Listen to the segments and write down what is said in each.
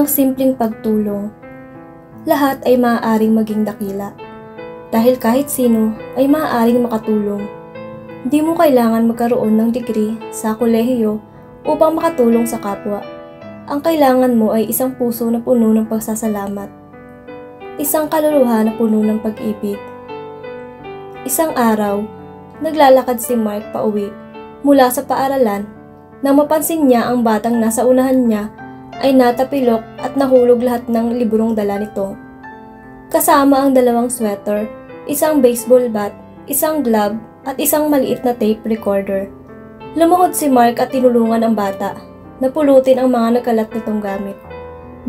ang simpleng pagtulong. Lahat ay maaaring maging dakila. Dahil kahit sino ay maaaring makatulong. Hindi mo kailangan magkaroon ng degree sa kolehiyo upang makatulong sa kapwa. Ang kailangan mo ay isang puso na puno ng pagsasalamat. Isang kaluluha na puno ng pag-ibig. Isang araw, naglalakad si Mark pauwi mula sa paaralan nang mapansin niya ang batang nasa unahan niya ay natapilok at nahulog lahat ng librong dala nito. Kasama ang 2 sweater, isang baseball bat, isang glove at isang maliit na tape recorder. Lumuhod si Mark at tinulungan ang bata na pulutin ang mga nagkalat nitong gamit.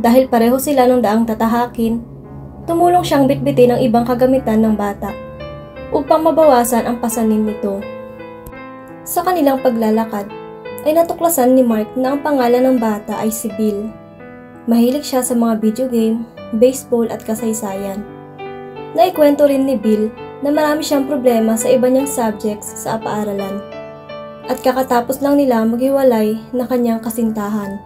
Dahil pareho sila ng daang tatahakin, tumulong siyang bitbitin ang ibang kagamitan ng bata upang mabawasan ang pasanin nito. Sa kanilang paglalakad, ay natuklasan ni Mark na ang pangalan ng bata ay si Bill. Mahilig siya sa mga video game, baseball at kasaysayan. Naikwento rin ni Bill na marami siyang problema sa iba niyang subjects sa paaralan. At kakatapos lang nila maghiwalay ng kanyang kasintahan.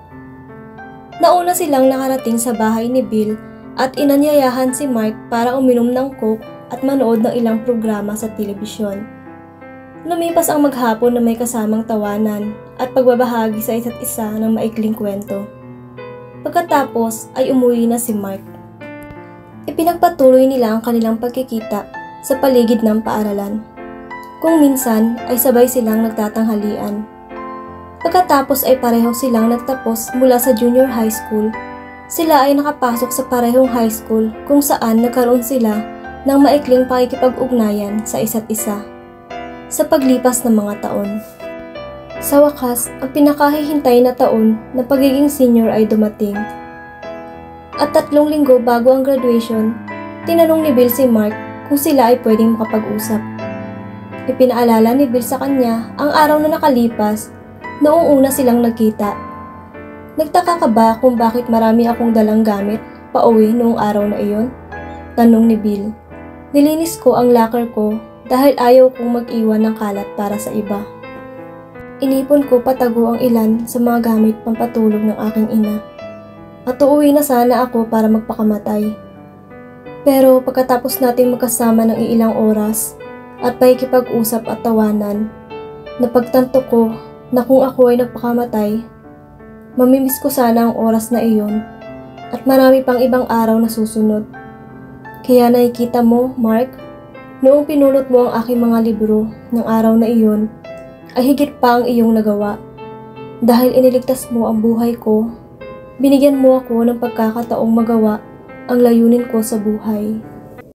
Nauna silang nakarating sa bahay ni Bill at inanyayahan si Mark para uminom ng coke at manood ng ilang programa sa telebisyon. Lumipas ang maghapon na may kasamang tawanan at pagbabahagi sa isa't isa ng maikling kwento. Pagkatapos ay umuwi na si Mark. Ipinagpatuloy nila ang kanilang pagkikita sa paligid ng paaralan. Kung minsan ay sabay silang nagtatanghalian. Pagkatapos ay pareho silang nagtapos mula sa junior high school. Sila ay nakapasok sa parehong high school kung saan nagkaroon sila ng maikling pakikipag-ugnayan sa isa't isa. Sa paglipas ng mga taon. Sa wakas, ang pinakahihintay na taon na pagiging senior ay dumating. At 3 linggo bago ang graduation, tinanong ni Bill si Mark kung sila ay pwedeng makapag-usap. Ipinaalala ni Bill sa kanya ang araw na nakalipas noong una silang nagkita. Nagtaka ka ba kung bakit marami akong dalang gamit pauwi noong araw na iyon? Tanong ni Bill. Nilinis ko ang locker ko dahil ayaw kong mag-iwan ng kalat para sa iba. Inipon ko patago ang ilan sa mga gamit pampatulog ng aking ina. At uuwi na sana ako para magpakamatay. Pero pagkatapos nating magkasama ng ilang oras at pakikipag-usap at tawanan, napagtanto ko na kung ako ay nagpakamatay, mamimiss ko sana ang oras na iyon at marami pang ibang araw na susunod. Kaya nakikita mo, Mark, noong pinulot mo ang aking mga libro ng araw na iyon, ay higit pa ang iyong nagawa. Dahil iniligtas mo ang buhay ko, binigyan mo ako ng pagkakataong magawa ang layunin ko sa buhay.